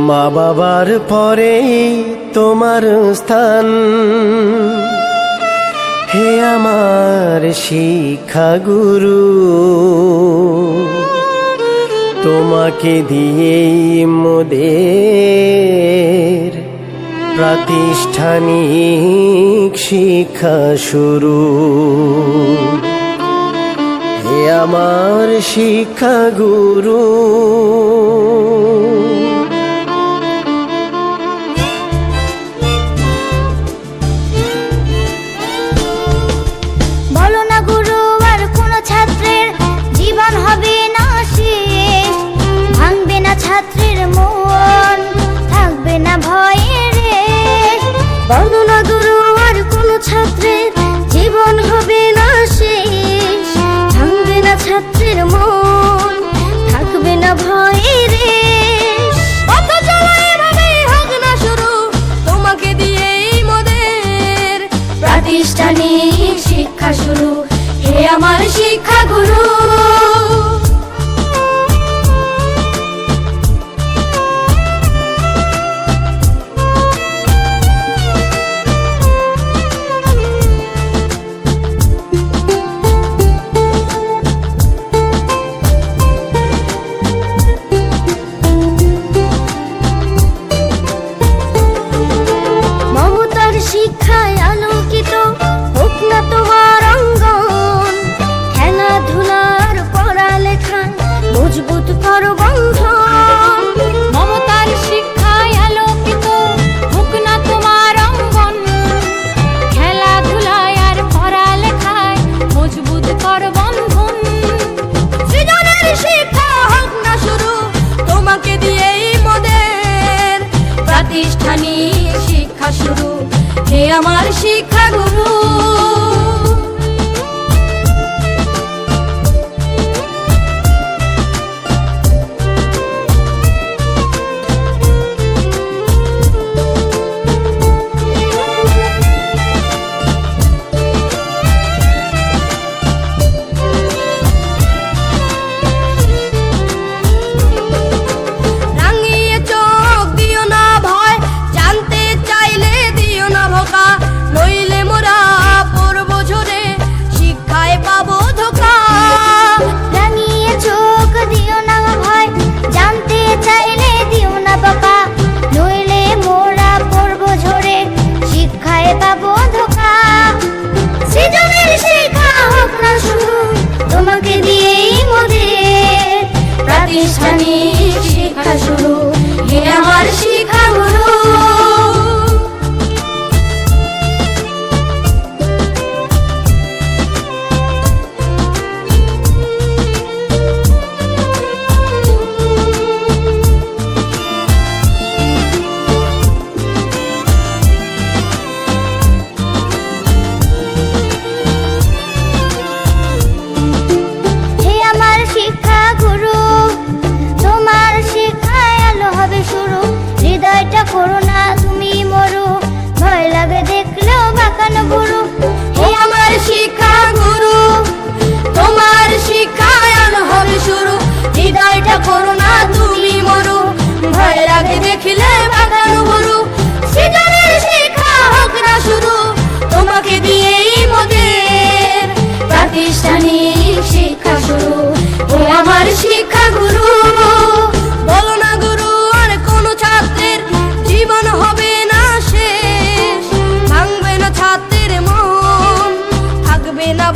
মা বাবার পরে তোমার স্থান, হে আমার শিক্ষা গুরু। তোমাকে দিয়েই মোদের প্রাতিষ্ঠানিক শিক্ষা শুরু। হে আমার শিক্ষা গুরু। বলো না গুরু, আর কোন ছাত্রের জীবন হবে না শেষ, ভাঙবে না ছাত্রের মন, থাকবে না ভয়ের রেশ। বলো না গুরু, আর কোন ছাত্রের জীবন হবে না শেষ, ভাঙবে না ছাত্রের মন, থাকবে না ভয়ের রেশ। পথ চলা এভাবেই হোক না শুরু, তোমাকে দিয়েই মোদের প্রাতিষ্ঠানিক শিক্ষা শুরু। হে আমার শিক্ষা গুরু। মমতার শিক্ষায় আলোকিত হোক না তোমার অঙ্গন, খেলাধুলার পড়ালেখায় মজবুত করো বন্ধন। মমতার শিক্ষায় আলোকিত হোক না তোমার অঙ্গন, খেলাধুলায় আর পড়ালেখায় মজবুত কর বন্ধন। সৃজনের শিক্ষা হোক না শুরু, তোমাকে দিয়েই মোদের প্রাতিষ্ঠানিক শিক্ষা শুরু। হে আমার শিক্ষা গুরু। রাঙিয়ে চোখ দিও না ভয়, জানতে চাইলে দিও না ভোকা, নইলে মোরা পড়বো ঝরে, শিক্ষায় পাবো ধোকা। রাঙিয়ে চোখ দিও না ভয়, জানতে চাইলে দিও না বাবা, নইলে মোরা পড়বো ঝরে, শিক্ষায় পাবো ধোকা। সৃজনের শিক্ষা হোক না শুরু, তোমাকে দিয়েই মোদের প্রাতিষ্ঠানিক শিক্ষা শুরু। হে আমার শিক্ষা গুরু। হে আমার শিক্ষা গুরু, তোমার শিক্ষায় আলো হবে শুরু। হৃদয়টা করো না তুমি মরু, ভয় লাগে দেখলেও বাঁকানো গুরু। হে আমার শিক্ষা গুরু, তোমার শিক্ষায় আলো হবে শুরু। হৃদয়টা করো না তুমি মরু, ভয় লাগে দেখিলে বাঁকানো গুরু। সৃজনের শিক্ষা হোক না শুরু, তোমাকে দিয়েই মোদের প্রাতিষ্ঠানিক শিক্ষা শুরু। হে আমার শিক্ষা গুরু। বলো না গুরু, আর কোন ছাত্রের জীবন হবে না শেষ, ভাঙবে না ছাত্রের মন, থাকবে না